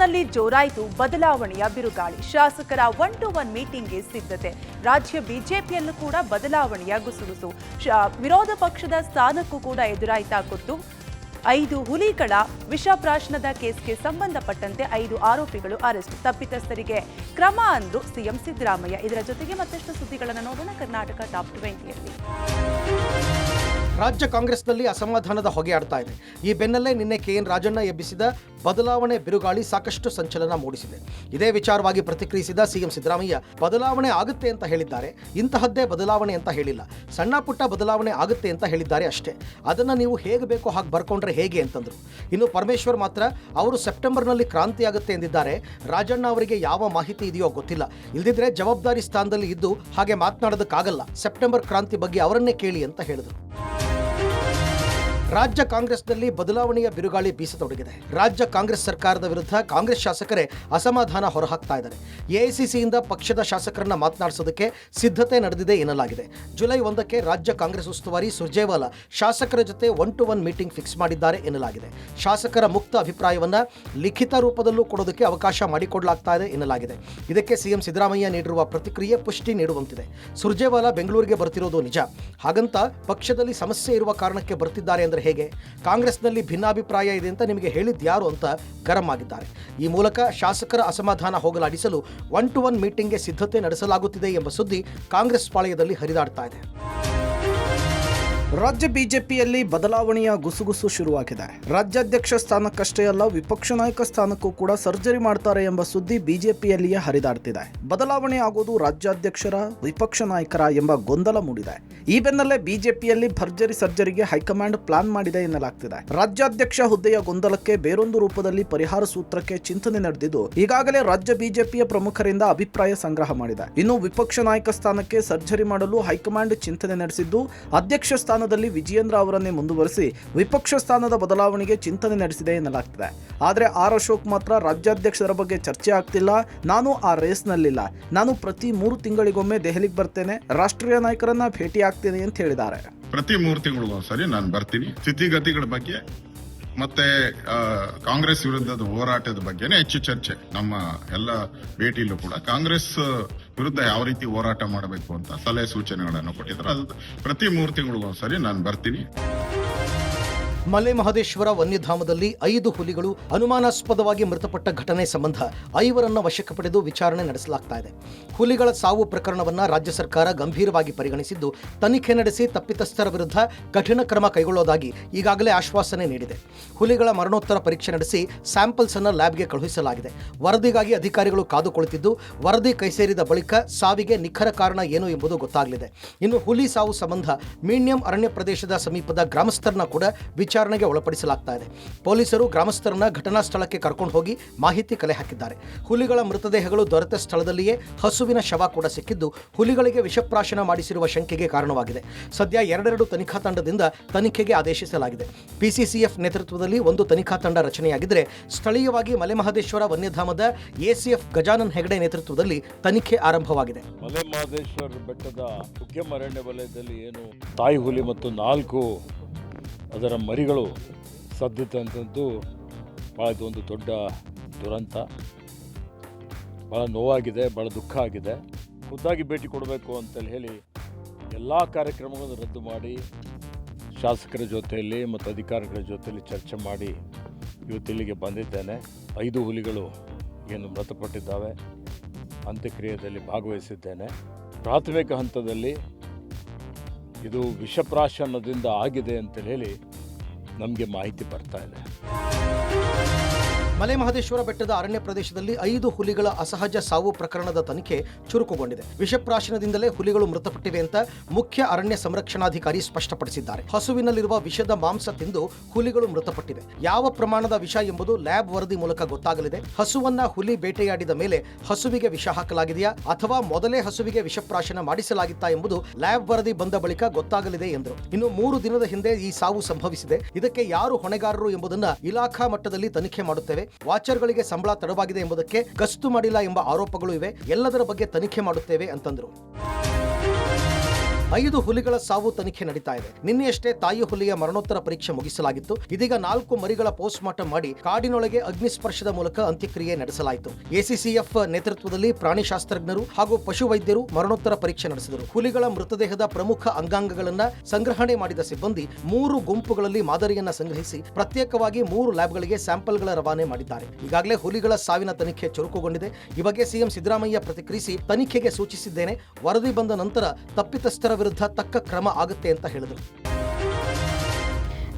ಕಾಂಗ್ರೆಸ್ನಲ್ಲಿ ಜೋರಾಯಿತು ಬದಲಾವಣೆಯ ಬಿರುಗಾಳಿ. ಶಾಸಕರ 1-to-1 ಮೀಟಿಂಗ್ಗೆ ಸಿದ್ಧತೆ. ರಾಜ್ಯ ಬಿಜೆಪಿಯಲ್ಲೂ ಕೂಡ ಬದಲಾವಣೆಯ ಗುಸುಗುಸು. ವಿರೋಧ ಪಕ್ಷದ ಸ್ಥಾನಕ್ಕೂ ಕೂಡ ಎದುರಾಯ್ತಾ ಕೊಟ್ಟು 5 ಹುಲಿಗಳ ವಿಷಪ್ರಾಶನದ ಕೇಸ್ಗೆ ಸಂಬಂಧಪಟ್ಟಂತೆ 5 ಆರೋಪಿಗಳು ಅರೆಸ್ಟ್. ತಪ್ಪಿತಸ್ಥರಿಗೆ ಕ್ರಮ ಅಂದ್ರು ಸಿಎಂ ಸಿದ್ದರಾಮಯ್ಯ. ಇದರ ಜೊತೆಗೆ ಮತ್ತಷ್ಟು ಸುದ್ದಿಗಳನ್ನು ನೋಡೋಣ ಕರ್ನಾಟಕ ಟಾಪ್ 20ಯಲ್ಲಿ. ರಾಜ್ಯ ಕಾಂಗ್ರೆಸ್ನಲ್ಲಿ ಅಸಮಾಧಾನದ ಹೊಗೆ ಆಡ್ತಾ ಇದೆ. ಈ ಬೆನ್ನಲ್ಲೇ ನಿನ್ನೆ ಕೆಎನ್ ರಾಜಣ್ಣ ಎಬ್ಬಿಸಿದ ಬದಲಾವಣೆ ಬಿರುಗಾಳಿ ಸಾಕಷ್ಟು ಸಂಚಲನ ಮೂಡಿಸಿದೆ. ಇದೇ ವಿಚಾರವಾಗಿ ಪ್ರತಿಕ್ರಿಯಿಸಿದ ಸಿಎಂ ಸಿದ್ದರಾಮಯ್ಯ ಬದಲಾವಣೆ ಆಗುತ್ತೆ ಅಂತ ಹೇಳಿದ್ದಾರೆ. ಇಂತಹದ್ದೇ ಬದಲಾವಣೆ ಅಂತ ಹೇಳಿಲ್ಲ, ಸಣ್ಣ ಪುಟ್ಟ ಬದಲಾವಣೆ ಆಗುತ್ತೆ ಅಂತ ಹೇಳಿದ್ದಾರೆ ಅಷ್ಟೇ. ಅದನ್ನು ನೀವು ಹೇಗೆ ಬೇಕೋ ಹಾಗೆ ಬರ್ಕೊಂಡ್ರೆ ಹೇಗೆ ಅಂತಂದ್ರು. ಇನ್ನು ಪರಮೇಶ್ವರ್ ಮಾತ್ರ ಅವರು ಸೆಪ್ಟೆಂಬರ್ನಲ್ಲಿ ಕ್ರಾಂತಿ ಆಗುತ್ತೆ ಎಂದಿದ್ದಾರೆ. ರಾಜಣ್ಣ ಅವರಿಗೆ ಯಾವ ಮಾಹಿತಿ ಇದೆಯೋ ಗೊತ್ತಿಲ್ಲ. ಇಲ್ದಿದ್ರೆ ಜವಾಬ್ದಾರಿ ಸ್ಥಾನದಲ್ಲಿ ಇದ್ದು ಹಾಗೆ ಮಾತನಾಡೋದಕ್ಕಾಗಲ್ಲ. ಸೆಪ್ಟೆಂಬರ್ ಕ್ರಾಂತಿ ಬಗ್ಗೆ ಅವರನ್ನೇ ಕೇಳಿ ಅಂತ ಹೇಳಿದರು. ರಾಜ್ಯ ಕಾಂಗ್ರೆಸ್ನಲ್ಲಿ ಬದಲಾವಣೆಯ ಬಿರುಗಾಳಿ ಬೀಸತೊಡಗಿದೆ. ರಾಜ್ಯ ಕಾಂಗ್ರೆಸ್ ಸರ್ಕಾರದ ವಿರುದ್ಧ ಕಾಂಗ್ರೆಸ್ ಶಾಸಕರೇ ಅಸಮಾಧಾನ ಹೊರಹಾಕ್ತಾ ಇದ್ದಾರೆ. ಎಐಸಿಸಿಯಿಂದ ಪಕ್ಷದ ಶಾಸಕರನ್ನ ಮಾತನಾಡಿಸೋದಕ್ಕೆ ಸಿದ್ಧತೆ ನಡೆದಿದೆ ಎನ್ನಲಾಗಿದೆ. ಜುಲೈ 1ಕ್ಕೆ ರಾಜ್ಯ ಕಾಂಗ್ರೆಸ್ ಉಸ್ತುವಾರಿ ಸುರ್ಜೇವಾಲಾ ಶಾಸಕರ ಜೊತೆ 1-to-1 ಮೀಟಿಂಗ್ ಫಿಕ್ಸ್ ಮಾಡಿದ್ದಾರೆ ಎನ್ನಲಾಗಿದೆ. ಶಾಸಕರ ಮುಕ್ತ ಅಭಿಪ್ರಾಯವನ್ನ ಲಿಖಿತ ರೂಪದಲ್ಲೂ ಕೊಡೋದಕ್ಕೆ ಅವಕಾಶ ಮಾಡಿಕೊಡಲಾಗ್ತಾ ಇದೆ ಎನ್ನಲಾಗಿದೆ. ಇದಕ್ಕೆ ಸಿಎಂ ಸಿದ್ದರಾಮಯ್ಯ ನೀಡಿರುವ ಪ್ರತಿಕ್ರಿಯೆ ಪುಷ್ಟಿ ನೀಡುವಂತಿದೆ. ಸುರ್ಜೇವಾಲಾ ಬೆಂಗಳೂರಿಗೆ ಬರ್ತಿರೋದು ನಿಜ. ಹಾಗಂತ ಪಕ್ಷದಲ್ಲಿ ಸಮಸ್ಯೆ ಇರುವ ಕಾರಣಕ್ಕೆ ಬರ್ತಿದ್ದಾರೆ ಅಂದ್ರೆ ಹೇಗೆ? ಕಾಂಗ್ರೆಸ್ನಲ್ಲಿ ಭಿನ್ನಾಭಿಪ್ರಾಯ ಇದೆ ಅಂತ ನಿಮಗೆ ಹೇಳಿದ್ಯಾರು ಅಂತ ಗರಂ ಆಗಿದ್ದಾರೆ. ಈ ಮೂಲಕ ಶಾಸಕರ ಅಸಮಾಧಾನ ಹೋಗಲಾಡಿಸಲು 1-to-1 ಮೀಟಿಂಗ್ಗೆ ಸಿದ್ಧತೆ ನಡೆಸಲಾಗುತ್ತಿದೆ ಎಂಬ ಸುದ್ದಿ ಕಾಂಗ್ರೆಸ್ ಪಾಳೆಯದಲ್ಲಿ ಹರಿದಾಡ್ತಾ ಇದೆ. ರಾಜ್ಯ ಬಿಜೆಪಿಯಲ್ಲಿ ಬದಲಾವಣೆಯ ಗುಸುಗುಸು ಶುರುವಾಗಿದೆ. ರಾಜ್ಯಾಧ್ಯಕ್ಷ ಸ್ಥಾನಕ್ಕಷ್ಟೇ ಅಲ್ಲ, ವಿಪಕ್ಷ ನಾಯಕ ಸ್ಥಾನಕ್ಕೂ ಕೂಡ ಸರ್ಜರಿ ಮಾಡ್ತಾರೆ ಎಂಬ ಸುದ್ದಿ ಬಿಜೆಪಿಯಲ್ಲಿಯೇ ಹರಿದಾಡ್ತಿದೆ. ಬದಲಾವಣೆ ಆಗೋದು ರಾಜ್ಯಾಧ್ಯಕ್ಷರ, ವಿಪಕ್ಷ ನಾಯಕರ ಎಂಬ ಗೊಂದಲ ಮೂಡಿದೆ. ಈ ಬೆನ್ನಲ್ಲೇ ಬಿಜೆಪಿಯಲ್ಲಿ ಭರ್ಜರಿ ಸರ್ಜರಿಗೆ ಹೈಕಮಾಂಡ್ ಪ್ಲಾನ್ ಮಾಡಿದೆ ಎನ್ನಲಾಗ್ತಿದೆ. ರಾಜ್ಯಾಧ್ಯಕ್ಷ ಹುದ್ದೆಯ ಗೊಂದಲಕ್ಕೆ ಬೇರೊಂದು ರೂಪದಲ್ಲಿ ಪರಿಹಾರ ಸೂತ್ರಕ್ಕೆ ಚಿಂತನೆ ನಡೆದಿದ್ದು ಈಗಾಗಲೇ ರಾಜ್ಯ ಬಿಜೆಪಿಯ ಪ್ರಮುಖರಿಂದ ಅಭಿಪ್ರಾಯ ಸಂಗ್ರಹ ಮಾಡಿದೆ. ಇನ್ನು ವಿಪಕ್ಷ ನಾಯಕ ಸ್ಥಾನಕ್ಕೆ ಸರ್ಜರಿ ಮಾಡಲು ಹೈಕಮಾಂಡ್ ಚಿಂತನೆ ನಡೆಸಿದ್ದು ಅಧ್ಯಕ್ಷ ಸ್ಥಾನದಲ್ಲಿ ವಿಜಯೇಂದ್ರ ಅವರನ್ನೇ ಮುಂದುವರೆಸಿ ವಿಪಕ್ಷ ಸ್ಥಾನದ ಬದಲಾವಣೆಗೆ ಚಿಂತನೆ ನಡೆಸಿದೆ ಎನ್ನಲಾಗ್ತಿದೆ. ಆದರೆ ಆರ್ ಅಶೋಕ್ ಮಾತ್ರ ರಾಜ್ಯಾಧ್ಯಕ್ಷರ ಬಗ್ಗೆ ಚರ್ಚೆ ಆಗ್ತಿಲ್ಲ, ನಾನು ಆ ರೇಸ್ನಲ್ಲಿಲ್ಲ, ನಾನು ಪ್ರತಿ 3 ತಿಂಗಳಿಗೊಮ್ಮೆ ದೆಹಲಿಗೆ ಬರ್ತೇನೆ, ರಾಷ್ಟ್ರೀಯ ನಾಯಕರನ್ನ ಭೇಟಿ ಆಗ್ತೇನೆ ಅಂತ ಹೇಳಿದ್ದಾರೆ. ಪ್ರತಿ 3 ತಿಂಗಳಿಗೊಂದ್ಸರಿ ನಾನು ಬರ್ತೀನಿ. ಸ್ಥಿತಿಗತಿಗಳ ಬಗ್ಗೆ ಮತ್ತೆ ಕಾಂಗ್ರೆಸ್ ವಿರುದ್ಧದ ಹೋರಾಟದ ಬಗ್ಗೆನೇ ಹೆಚ್ಚು ಚರ್ಚೆ. ನಮ್ಮ ಎಲ್ಲ ಭೇಟಿಯಲ್ಲೂ ಕೂಡ ಕಾಂಗ್ರೆಸ್ ವಿರುದ್ಧ ಯಾವ ರೀತಿ ಹೋರಾಟ ಮಾಡಬೇಕು ಅಂತ ಸಲಹೆ ಸೂಚನೆಗಳನ್ನು ಕೊಟ್ಟಿದ್ದಾರೆ. ಅದು ಪ್ರತಿ 3 ತಿಂಗಳಿಗೊಂದ್ಸರಿ ನಾನು ಬರ್ತೀನಿ. ಮಲೆ ಮಹದೇಶ್ವರ ವನ್ಯಧಾಮದಲ್ಲಿ 5 ಹುಲಿಗಳು ಅನುಮಾನಾಸ್ಪದವಾಗಿ ಮೃತಪಟ್ಟ ಘಟನೆ ಸಂಬಂಧ 5ರನ್ನ ವಶಕ್ಕೆ ಪಡೆದು ವಿಚಾರಣೆ ನಡೆಸಲಾಗ್ತಾ ಇದೆ. ಹುಲಿಗಳ ಸಾವು ಪ್ರಕರಣವನ್ನು ರಾಜ್ಯ ಸರ್ಕಾರ ಗಂಭೀರವಾಗಿ ಪರಿಗಣಿಸಿದ್ದು ತನಿಖೆ ನಡೆಸಿ ತಪ್ಪಿತಸ್ಥರ ವಿರುದ್ಧ ಕಠಿಣ ಕ್ರಮ ಕೈಗೊಳ್ಳುವುದಾಗಿ ಈಗಾಗಲೇ ಆಶ್ವಾಸನೆ ನೀಡಿದೆ. ಹುಲಿಗಳ ಮರಣೋತ್ತರ ಪರೀಕ್ಷೆ ನಡೆಸಿ ಸ್ಯಾಂಪಲ್ಸ್ ಅನ್ನು ಲ್ಯಾಬ್ಗೆ ಕಳುಹಿಸಲಾಗಿದೆ. ವರದಿಗಾಗಿ ಅಧಿಕಾರಿಗಳು ಕಾದು ಕುಳಿತಿದ್ದು ವರದಿ ಕೈಸೇರಿದ ಬಳಿಕ ಸಾವಿಗೆ ನಿಖರ ಕಾರಣ ಏನು ಎಂಬುದು ಗೊತ್ತಾಗಲಿದೆ. ಇನ್ನು ಹುಲಿ ಸಾವು ಸಂಬಂಧ ಮೀಣ್ಯಂ ಅರಣ್ಯ ಪ್ರದೇಶದ ಸಮೀಪದ ಗ್ರಾಮಸ್ಥರನ್ನ ಕೂಡ ವಿಚಾರಣೆಗೆ ಒಳಪಡಿಸಲಾಗ್ತಾ ಇದೆ. ಪೊಲೀಸರು ಗ್ರಾಮಸ್ಥರನ್ನ ಘಟನಾ ಸ್ಥಳಕ್ಕೆ ಕರ್ಕೊಂಡು ಹೋಗಿ ಮಾಹಿತಿ ಕಲೆ ಹಾಕಿದ್ದಾರೆ. ಹುಲಿಗಳ ಮೃತದೇಹಗಳು ದೊರೆತ ಸ್ಥಳದಲ್ಲಿಯೇ ಹಸುವಿನ ಶವ ಕೂಡ ಸಿಕ್ಕಿದ್ದು ಹುಲಿಗಳಿಗೆ ವಿಷಪ್ರಾಶನ ಮಾಡಿಸಿರುವ ಶಂಕೆಗೆ ಕಾರಣವಾಗಿದೆ. ಸದ್ಯ 2 ತನಿಖಾ ತಂಡದಿಂದ ತನಿಖೆಗೆ ಆದೇಶಿಸಲಾಗಿದೆ. ಪಿಸಿಸಿಎಫ್ ನೇತೃತ್ವದಲ್ಲಿ ಒಂದು ತನಿಖಾ ತಂಡ ರಚನೆಯಾಗಿದ್ದರೆ ಸ್ಥಳೀಯವಾಗಿ ಮಲೆಮಹದೇಶ್ವರ ವನ್ಯಧಾಮದ ಎಸಿಎಫ್ ಗಜಾನನ್ ಹೆಗಡೆ ನೇತೃತ್ವದಲ್ಲಿ ತನಿಖೆ ಆರಂಭವಾಗಿದೆ. ಮಲೆಮಹದೇಶ್ವರ ಬೆಟ್ಟದ ಮುಖ್ಯ ಅರಣ್ಯ ವಲಯದಲ್ಲಿ ಏನು ತಾಯಿ ಹುಲಿ ಮತ್ತು 4 ಅದರ ಮರಿಗಳು ಸದ್ದಿದ್ದಂಥದ್ದು ಭಾಳ ಇದೊಂದು ದೊಡ್ಡ ದುರಂತ. ಭಾಳ ನೋವಾಗಿದೆ, ಭಾಳ ದುಃಖ ಆಗಿದೆ. ಖುದ್ದಾಗಿ ಭೇಟಿ ಕೊಡಬೇಕು ಅಂತೇಳಿ ಹೇಳಿ ಎಲ್ಲ ಕಾರ್ಯಕ್ರಮಗಳನ್ನು ರದ್ದು ಮಾಡಿ ಶಾಸಕರ ಜೊತೆಯಲ್ಲಿ ಮತ್ತು ಅಧಿಕಾರಿಗಳ ಜೊತೆಯಲ್ಲಿ ಚರ್ಚೆ ಮಾಡಿ ಇವತ್ತಿಲ್ಲಿಗೆ ಬಂದಿದ್ದೇನೆ. 5 ಹುಲಿಗಳು ಏನು ಮೃತಪಟ್ಟಿದ್ದಾವೆ, ಅಂತ್ಯಕ್ರಿಯೆಯಲ್ಲಿ ಭಾಗವಹಿಸಿದ್ದೇನೆ. ಪ್ರಾಥಮಿಕ ಹಂತದಲ್ಲಿ ಇದು ವಿಷಪ್ರಾಶನದಿಂದ ಆಗಿದೆ ಅಂತ ಹೇಳಿ ನಮಗೆ ಮಾಹಿತಿ ಬರ್ತಾ ಇದೆ. ಮಲೆ ಮಹದೇಶ್ವರ ಬೆಟ್ಟದ ಅರಣ್ಯ ಪ್ರದೇಶದಲ್ಲಿ 5 ಹುಲಿಗಳ ಅಸಹಜ ಸಾವು ಪ್ರಕರಣದ ತನಿಖೆ ಚುರುಕುಗೊಂಡಿದೆ. ವಿಷಪ್ರಾಶನದಿಂದಲೇ ಹುಲಿಗಳು ಮೃತಪಟ್ಟಿವೆ ಅಂತ ಮುಖ್ಯ ಅರಣ್ಯ ಸಂರಕ್ಷಣಾಧಿಕಾರಿ ಸ್ಪಷ್ಟಪಡಿಸಿದ್ದಾರೆ. ಹಸುವಿನಲ್ಲಿರುವ ವಿಷದ ಮಾಂಸ ತಿಂದು ಹುಲಿಗಳು ಮೃತಪಟ್ಟಿವೆ. ಯಾವ ಪ್ರಮಾಣದ ವಿಷ ಎಂಬುದು ಲ್ಯಾಬ್ ವರದಿ ಮೂಲಕ ಗೊತ್ತಾಗಲಿದೆ. ಹಸುವನ್ನ ಹುಲಿ ಬೇಟೆಯಾಡಿದ ಮೇಲೆ ಹಸುವಿಗೆ ವಿಷ ಹಾಕಲಾಗಿದೆಯಾ ಅಥವಾ ಮೊದಲೇ ಹಸುವಿಗೆ ವಿಷಪ್ರಾಶನ ಮಾಡಿಸಲಾಗಿತ್ತಾ ಎಂಬುದು ಲ್ಯಾಬ್ ವರದಿ ಬಂದ ಬಳಿಕ ಗೊತ್ತಾಗಲಿದೆ ಎಂದರು. ಇನ್ನು 3 ದಿನದ ಹಿಂದೆ ಈ ಸಾವು ಸಂಭವಿಸಿದೆ. ಇದಕ್ಕೆ ಯಾರು ಹೊಣೆಗಾರರು ಎಂಬುದನ್ನ ಇಲಾಖಾ ಮಟ್ಟದಲ್ಲಿ ತನಿಖೆ ಮಾಡುತ್ತೇವೆ. ವಾಚರ್ಗಳಿಗೆ ಸಂಬಳ ತಡವಾಗಿದೆ ಎಂಬುದಕ್ಕೆ ಗಸ್ತು ಮಾಡಿಲ್ಲ ಎಂಬ ಆರೋಪಗಳು ಇವೆ. ಎಲ್ಲದರ ಬಗ್ಗೆ ತನಿಖೆ ಮಾಡುತ್ತೇವೆ ಅಂತಂದ್ರು. 5 ಹುಲಿಗಳ ಸಾವು ತನಿಖೆ ನಡೀತಾ ಇದೆ. ನಿನ್ನೆಯಷ್ಟೇ ತಾಯಿ ಹುಲಿಯ ಮರಣೋತ್ತರ ಪರೀಕ್ಷೆ ಮುಗಿಸಲಾಗಿತ್ತು. ಇದೀಗ 4 ಮರಿಗಳ ಪೋಸ್ಟ್ ಮಾರ್ಟಂ ಮಾಡಿ ಕಾಡಿನೊಳಗೆ ಅಗ್ನಿಸ್ಪರ್ಶದ ಮೂಲಕ ಅಂತ್ಯಕ್ರಿಯೆ ನಡೆಸಲಾಯಿತು. ಎಸಿಸಿಎಫ್ ನೇತೃತ್ವದಲ್ಲಿ ಪ್ರಾಣಿಶಾಸ್ತ್ರಜ್ಞರು ಹಾಗೂ ಪಶುವೈದ್ಯರು ಮರಣೋತ್ತರ ಪರೀಕ್ಷೆ ನಡೆಸಿದರು. ಹುಲಿಗಳ ಮೃತದೇಹದ ಪ್ರಮುಖ ಅಂಗಾಂಗಗಳನ್ನು ಸಂಗ್ರಹಣೆ ಮಾಡಿದ ಸಿಬ್ಬಂದಿ 3 ಗುಂಪುಗಳಲ್ಲಿ ಮಾದರಿಯನ್ನ ಸಂಗ್ರಹಿಸಿ ಪ್ರತ್ಯೇಕವಾಗಿ 3 ಲ್ಯಾಬ್ಗಳಿಗೆ ಸ್ಯಾಂಪಲ್ಗಳ ರವಾನೆ ಮಾಡಿದ್ದಾರೆ. ಈಗಾಗಲೇ ಹುಲಿಗಳ ಸಾವಿನ ತನಿಖೆ ಚುರುಕುಗೊಂಡಿದೆ. ಈ ಬಗ್ಗೆ ಸಿಎಂ ಸಿದ್ದರಾಮಯ್ಯ ಪ್ರತಿಕ್ರಿಯಿಸಿ ತನಿಖೆಗೆ ಸೂಚಿಸಿದ್ದೇನೆ. ವರದಿ ಬಂದ ನಂತರ ತಪ್ಪಿತಸ್ಥರ ವಿರುದ್ಧ ತಕ್ಕ ಕ್ರಮ ಆಗುತ್ತೆ ಅಂತ ಹೇಳಿದರು.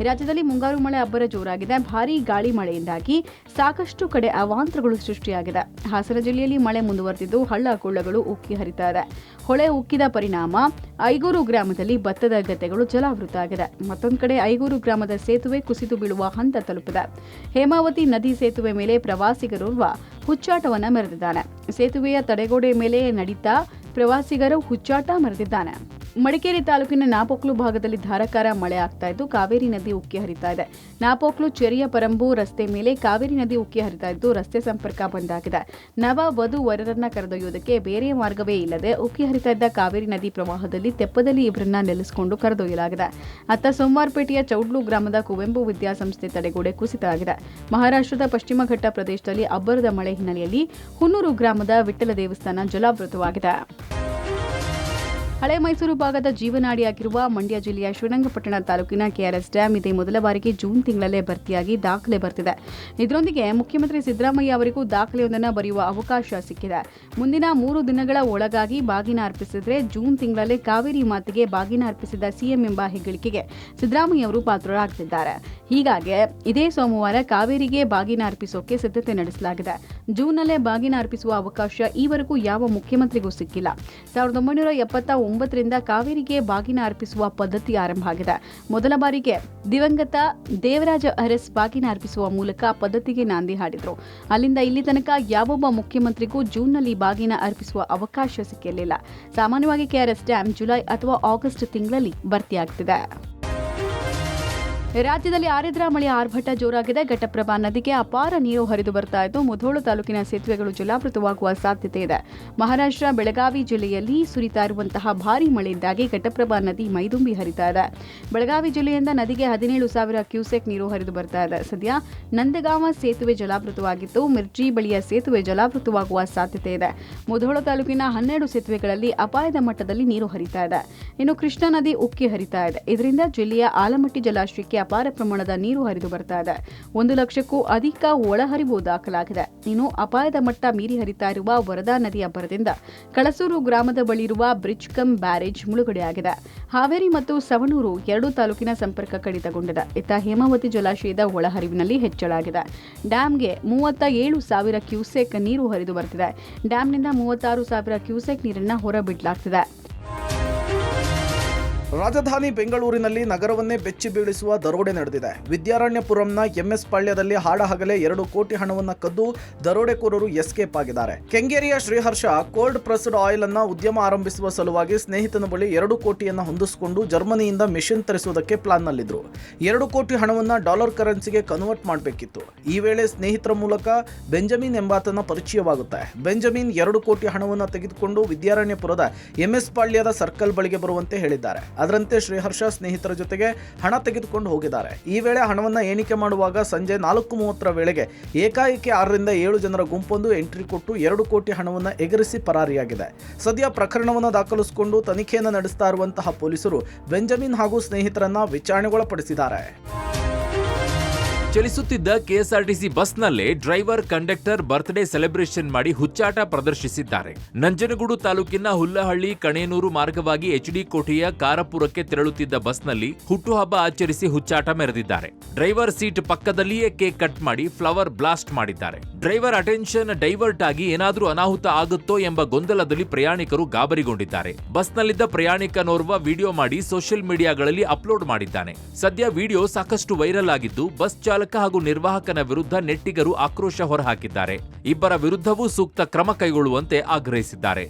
ರಾಜ್ಯದಲ್ಲಿ ಮುಂಗಾರು ಮಳೆ ಅಬ್ಬರ ಜೋರಾಗಿದೆ. ಭಾರೀ ಗಾಳಿ ಮಳೆಯಿಂದಾಗಿ ಸಾಕಷ್ಟು ಕಡೆ ಅವಾಂತರಗಳು ಸೃಷ್ಟಿಯಾಗಿದೆ. ಹಾಸನ ಜಿಲ್ಲೆಯಲ್ಲಿ ಮಳೆ ಮುಂದುವರೆದಿದ್ದು ಹಳ್ಳ ಕೊಳ್ಳಗಳು ಉಕ್ಕಿ ಹರಿತಾ ಇದೆ. ಹೊಳೆ ಉಕ್ಕಿದ ಪರಿಣಾಮ ಐಗೂರು ಗ್ರಾಮದಲ್ಲಿ ಭತ್ತದ ಗದ್ದೆಗಳು ಜಲಾವೃತ ಆಗಿದೆ. ಮತ್ತೊಂದು ಕಡೆ ಐಗೂರು ಗ್ರಾಮದ ಸೇತುವೆ ಕುಸಿದು ಬೀಳುವ ಹಂತ ತಲುಪಿದೆ. ಹೇಮಾವತಿ ನದಿ ಸೇತುವೆ ಮೇಲೆ ಪ್ರವಾಸಿಗರೋರ್ವ ಹುಚ್ಚಾಟವನ್ನ ಮೆರೆದಿದ್ದಾನೆ. ಸೇತುವೆಯ ತಡೆಗೋಡೆ ಮೇಲೆ ನಡೀತಾ ಪ್ರವಾಸಿಗರು ಹುಚ್ಚಾಟ ಮೆರೆದಿದ್ದಾನೆ. ಮಡಿಕೇರಿ ತಾಲೂಕಿನ ನಾಪೋಕ್ಲು ಭಾಗದಲ್ಲಿ ಧಾರಾಕಾರ ಮಳೆ ಆಗ್ತಾ ಇದ್ದು ಕಾವೇರಿ ನದಿ ಉಕ್ಕಿ ಹರಿತಾ ಇದೆ. ನಾಪೋಕ್ಲು ಚೆರಿಯ ಪರಂಬು ರಸ್ತೆ ಮೇಲೆ ಕಾವೇರಿ ನದಿ ಉಕ್ಕಿ ಹರಿತಾ ಇದ್ದು ರಸ್ತೆ ಸಂಪರ್ಕ ಬಂದಾಗಿದೆ. ನವ ವಧು ವರರನ್ನ ಕರೆದೊಯ್ಯುವುದಕ್ಕೆ ಬೇರೆ ಮಾರ್ಗವೇ ಇಲ್ಲದೆ ಉಕ್ಕಿ ಹರಿತಾ ಇದ್ದ ಕಾವೇರಿ ನದಿ ಪ್ರವಾಹದಲ್ಲಿ ತೆಪ್ಪದಲ್ಲಿ ಇವರನ್ನ ನೆಲೆಸಿಕೊಂಡು ಕರೆದೊಯ್ಯಲಾಗಿದೆ. ಅತ್ತ ಸೋಮವಾರಪೇಟೆಯ ಚೌಡ್ಲು ಗ್ರಾಮದ ಕುವೆಂಪು ವಿದ್ಯಾಸಂಸ್ಥೆ ತಡೆಗೋಡೆ ಕುಸಿತ ಆಗಿದೆ. ಮಹಾರಾಷ್ಟ್ರದ ಪಶ್ಚಿಮ ಘಟ್ಟ ಪ್ರದೇಶದಲ್ಲಿ ಅಬ್ಬರದ ಮಳೆ ಹಿನ್ನೆಲೆಯಲ್ಲಿ ಹುನ್ನೂರು ಗ್ರಾಮದ ವಿಠ್ಠಲ ದೇವಸ್ಥಾನ ಜಲಾವೃತವಾಗಿದೆ. ಹಳೆ ಮೈಸೂರು ಭಾಗದ ಜೀವನಾಡಿಯಾಗಿರುವ ಮಂಡ್ಯ ಜಿಲ್ಲೆಯ ಶ್ರೀರಂಗಪಟ್ಟಣ ತಾಲೂಕಿನ ಕೆಆರ್ಎಸ್ ಡ್ಯಾಂ ಇದೇ ಮೊದಲ ಬಾರಿಗೆ ಜೂನ್ ತಿಂಗಳಲ್ಲೇ ಭರ್ತಿಯಾಗಿ ದಾಖಲೆ ಬರ್ತಿದೆ. ಇದರೊಂದಿಗೆ ಮುಖ್ಯಮಂತ್ರಿ ಸಿದ್ದರಾಮಯ್ಯ ಅವರಿಗೂ ದಾಖಲೆಯೊಂದನ್ನು ಬರೆಯುವ ಅವಕಾಶ ಸಿಕ್ಕಿದೆ. ಮುಂದಿನ 3 ದಿನಗಳ ಒಳಗಾಗಿ ಬಾಗಿನ ಅರ್ಪಿಸಿದರೆ ಜೂನ್ ತಿಂಗಳಲ್ಲೇ ಕಾವೇರಿ ಮಾತೆಗೆ ಬಾಗಿನ ಅರ್ಪಿಸಿದ ಸಿಎಂ ಎಂಬ ಹೆಗ್ಗಳಿಕೆಗೆ ಸಿದ್ದರಾಮಯ್ಯ ಅವರು ಪಾತ್ರರಾಗ್ತಿದ್ದಾರೆ. ಹೀಗಾಗಿ ಇದೇ ಸೋಮವಾರ ಕಾವೇರಿಗೆ ಬಾಗಿನ ಅರ್ಪಿಸೋಕೆ ಸಿದ್ಧತೆ ನಡೆಸಲಾಗಿದೆ. ಜೂನ್ನಲ್ಲೇ ಬಾಗಿನ ಅರ್ಪಿಸುವ ಅವಕಾಶ ಈವರೆಗೂ ಯಾವ ಮುಖ್ಯಮಂತ್ರಿಗೂ ಸಿಕ್ಕಿಲ್ಲ. 1979ರಿಂದ ಕಾವೇರಿಗೆ ಬಾಗಿನ ಅರ್ಪಿಸುವ ಪದ್ಧತಿ ಆರಂಭ ಆಗಿದೆ. ಮೊದಲ ಬಾರಿಗೆ ದಿವಂಗತ ದೇವರಾಜ ಅರಸ್ ಬಾಗಿನ ಅರ್ಪಿಸುವ ಮೂಲಕ ಪದ್ಧತಿಗೆ ನಾಂದಿ ಹಾಡಿದ್ರು. ಅಲ್ಲಿಂದ ಇಲ್ಲಿ ತನಕ ಯಾವೊಬ್ಬ ಮುಖ್ಯಮಂತ್ರಿಗೂ ಜೂನ್ನಲ್ಲಿ ಬಾಗಿನ ಅರ್ಪಿಸುವ ಅವಕಾಶ ಸಿಕ್ಕಿರಲಿಲ್ಲ. ಸಾಮಾನ್ಯವಾಗಿ ಕೆಆರ್ಎಸ್ ಡ್ಯಾಂ ಜುಲೈ ಅಥವಾ ಆಗಸ್ಟ್ ತಿಂಗಳಲ್ಲಿ ಭರ್ತಿಯಾಗ್ತಿದೆ. ರಾಜ್ಯದಲ್ಲಿ ಆರಿದ್ರ ಮಳೆಯ ಆರ್ಭಟ ಜೋರಾಗಿದೆ. ಘಟಪ್ರಭಾ ನದಿಗೆ ಅಪಾರ ನೀರು ಹರಿದು ಬರ್ತಾ ಇದ್ದು ಮುಧೋಳ ತಾಲೂಕಿನ ಸೇತುವೆಗಳು ಜಲಾವೃತವಾಗುವ ಸಾಧ್ಯತೆ ಇದೆ. ಮಹಾರಾಷ್ಟ್ರ ಬೆಳಗಾವಿ ಜಿಲ್ಲೆಯಲ್ಲಿ ಸುರಿತಾ ಇರುವಂತಹ ಭಾರೀ ಮಳೆಯಿಂದಾಗಿ ಘಟಪ್ರಭಾ ನದಿ ಮೈದುಂಬಿ ಹರಿತಾ ಇದೆ. ಬೆಳಗಾವಿ ಜಿಲ್ಲೆಯಿಂದ ನದಿಗೆ 17,000 ಕ್ಯೂಸೆಕ್ ನೀರು ಹರಿದು ಬರ್ತಾ ಇದೆ. ಸದ್ಯ ನಂದಗಾಂವ ಸೇತುವೆ ಜಲಾವೃತವಾಗಿದ್ದು ಮಿರ್ಜಿ ಬಳಿಯ ಸೇತುವೆ ಜಲಾವೃತವಾಗುವ ಸಾಧ್ಯತೆ ಇದೆ. ಮುಧೋಳ ತಾಲೂಕಿನ 12 ಸೇತುವೆಗಳಲ್ಲಿ ಅಪಾಯದ ಮಟ್ಟದಲ್ಲಿ ನೀರು ಹರಿತಾ ಇದೆ. ಇನ್ನು ಕೃಷ್ಣಾ ನದಿ ಉಕ್ಕಿ ಹರಿತಾ ಇದೆ. ಇದರಿಂದ ಜಿಲ್ಲೆಯ ಆಲಮಟ್ಟಿ ಜಲಾಶಯಕ್ಕೆ ಅಪಾರ ಪ್ರಮಾಣದ ನೀರು ಹರಿದು ಬರ್ತಾ ಇದೆ. 1 ಲಕ್ಷಕ್ಕೂ ಅಧಿಕ ಒಳಹರಿವು ದಾಖಲಾಗಿದೆ. ಇನ್ನು ಅಪಾಯದ ಮಟ್ಟ ಮೀರಿ ಹರಿತಾ ಇರುವ ವರದಾ ನದಿಯ ಅಬ್ಬರದಿಂದ ಕಳಸೂರು ಗ್ರಾಮದ ಬಳಿ ಇರುವ ಬ್ರಿಡ್ಜ್ ಕಮ್ ಬ್ಯಾರೇಜ್ ಮುಳುಗಡೆಯಾಗಿದೆ. ಹಾವೇರಿ ಮತ್ತು ಸವಣೂರು 2 ತಾಲೂಕಿನ ಸಂಪರ್ಕ ಕಡಿತಗೊಂಡಿದೆ. ಇತ್ತ ಹೇಮಾವತಿ ಜಲಾಶಯದ ಒಳಹರಿವಿನಲ್ಲಿ ಹೆಚ್ಚಳಾಗಿದೆ. ಡ್ಯಾಂಗೆ 37,000 ಕ್ಯೂಸೆಕ್ ನೀರು ಹರಿದು ಬರ್ತಿದೆ. ಡ್ಯಾಂನಿಂದ 36,000 ಕ್ಯೂಸೆಕ್ ನೀರನ್ನು ಹೊರಬಿಡಲಾಗ್ತಿದೆ. ರಾಜಧಾನಿ ಬೆಂಗಳೂರಿನಲ್ಲಿ ನಗರವನ್ನೇ ಬೆಚ್ಚಿ ಬೀಳಿಸುವ ದರೋಡೆ ನಡೆದಿದೆ. ವಿದ್ಯಾರಣ್ಯಪುರಂನ ಎಂಎಸ್ ಪಾಳ್ಯದಲ್ಲಿ ಹಾಡಹಗಲೇ 2 ಕೋಟಿ ಹಣವನ್ನು ಕದ್ದು ದರೋಡೆಕೋರರು ಎಸ್ಕೇಪ್ ಆಗಿದ್ದಾರೆ. ಕೆಂಗೇರಿಯ ಶ್ರೀಹರ್ಷ ಕೋಲ್ಡ್ ಪ್ರೆಸ್ಡ್ ಆಯಿಲ್ ಅನ್ನ ಉದ್ಯಮ ಆರಂಭಿಸುವ ಸಲುವಾಗಿ ಸ್ನೇಹಿತನ ಬಳಿ 2 ಕೋಟಿಯನ್ನು ಹೊಂದಿಸಿಕೊಂಡು ಜರ್ಮನಿಯಿಂದ ಮೆಷಿನ್ ತರಿಸುವುದಕ್ಕೆ ಪ್ಲಾನ್ ನಲ್ಲಿದ್ರು. 2 ಕೋಟಿ ಹಣವನ್ನ ಡಾಲರ್ ಕರೆನ್ಸಿಗೆ ಕನ್ವರ್ಟ್ ಮಾಡಬೇಕಿತ್ತು. ಈ ವೇಳೆ ಸ್ನೇಹಿತರ ಮೂಲಕ ಬೆಂಜಮಿನ್ ಎಂಬಾತನ ಪರಿಚಯವಾಗುತ್ತೆ. ಬೆಂಜಮಿನ್ 2 ಕೋಟಿ ಹಣವನ್ನು ತೆಗೆದುಕೊಂಡು ವಿದ್ಯಾರಣ್ಯಪುರದ ಎಂಎಸ್ ಪಾಳ್ಯದ ಸರ್ಕಲ್ ಬಳಿಗೆ ಬರುವಂತೆ ಹೇಳಿದ್ದಾರೆ. ಅದರಂತೆ ಶ್ರೀಹರ್ಷ ಸ್ನೇಹಿತರ ಜೊತೆಗೆ ಹಣ ತೆಗೆದುಕೊಂಡು ಹೋಗಿದ್ದಾರೆ. ಈ ವೇಳೆ ಹಣವನ್ನು ಎಣಿಕೆ ಮಾಡುವಾಗ ಸಂಜೆ 4:30 ವೇಳೆಗೆ ಏಕಾಏಕಿ 6ರಿಂದ 7 ಜನರ ಗುಂಪೊಂದು ಎಂಟ್ರಿ ಕೊಟ್ಟು 2 ಕೋಟಿ ಹಣವನ್ನು ಎಗರಿಸಿ ಪರಾರಿಯಾಗಿದೆ. ಸದ್ಯ ಪ್ರಕರಣವನ್ನು ದಾಖಲಿಸಿಕೊಂಡು ತನಿಖೆಯನ್ನು ನಡೆಸ್ತಾ ಇರುವಂತಹ ಪೊಲೀಸರು ಬೆಂಜಮಿನ್ ಹಾಗೂ ಸ್ನೇಹಿತರನ್ನ ವಿಚಾರಣೆಗೊಳಪಡಿಸಿದ್ದಾರೆ. ಚಲಿಸುತ್ತಿದ್ದ ಕೆಎಸ್ಆರ್ಟಿಸಿ ಬಸ್ನಲ್ಲೇ ಡ್ರೈವರ್ ಕಂಡಕ್ಟರ್ ಬರ್ತ್ಡೇ ಸೆಲೆಬ್ರೇಷನ್ ಮಾಡಿ ಹುಚ್ಚಾಟ ಪ್ರದರ್ಶಿಸಿದ್ದಾರೆ. ನಂಜನಗೂಡು ತಾಲೂಕಿನ ಹುಲ್ಲಹಳ್ಳಿ ಕಣೇನೂರು ಮಾರ್ಗವಾಗಿ ಎಚ್ಡಿ ಕೋಟೆಯ ಕಾರಪುರಕ್ಕೆ ತೆರಳುತ್ತಿದ್ದ ಬಸ್ನಲ್ಲಿ ಹುಟ್ಟುಹಬ್ಬ ಆಚರಿಸಿ ಹುಚ್ಚಾಟ ಮೆರೆದಿದ್ದಾರೆ. ಡ್ರೈವರ್ ಸೀಟ್ ಪಕ್ಕದಲ್ಲಿಯೇ ಕೇಕ್ ಕಟ್ ಮಾಡಿ ಫ್ಲವರ್ ಬ್ಲಾಸ್ಟ್ ಮಾಡಿದ್ದಾರೆ. ಡ್ರೈವರ್ ಅಟೆನ್ಷನ್ ಡೈವರ್ಟ್ ಆಗಿ ಏನಾದ್ರೂ ಅನಾಹುತ ಆಗುತ್ತೋ ಎಂಬ ಗೊಂದಲದಲ್ಲಿ ಪ್ರಯಾಣಿಕರು ಗಾಬರಿಗೊಂಡಿದ್ದಾರೆ. ಬಸ್ನಲ್ಲಿದ್ದ ಪ್ರಯಾಣಿಕನೋರ್ವ ವಿಡಿಯೋ ಮಾಡಿ ಸೋಷಿಯಲ್ ಮೀಡಿಯಾಗಳಲ್ಲಿ ಅಪ್ಲೋಡ್ ಮಾಡಿದ್ದಾನೆ. ಸದ್ಯ ವಿಡಿಯೋ ಸಾಕಷ್ಟು ವೈರಲ್ ಆಗಿದ್ದು ಬಸ್ ಚಾಲಕ ಹಾಗೂ ನಿರ್ವಾಹಕನ ವಿರುದ್ಧ ನೆಟ್ಟಿಗರು ಆಕ್ರೋಶ ಹೊರಹಾಕಿದ್ದಾರೆ. ಇಬ್ಬರ ವಿರುದ್ಧವೂ ಸೂಕ್ತ ಕ್ರಮ ಕೈಗೊಳ್ಳುವಂತೆ ಆಗ್ರಹಿಸಿದ್ದಾರೆ.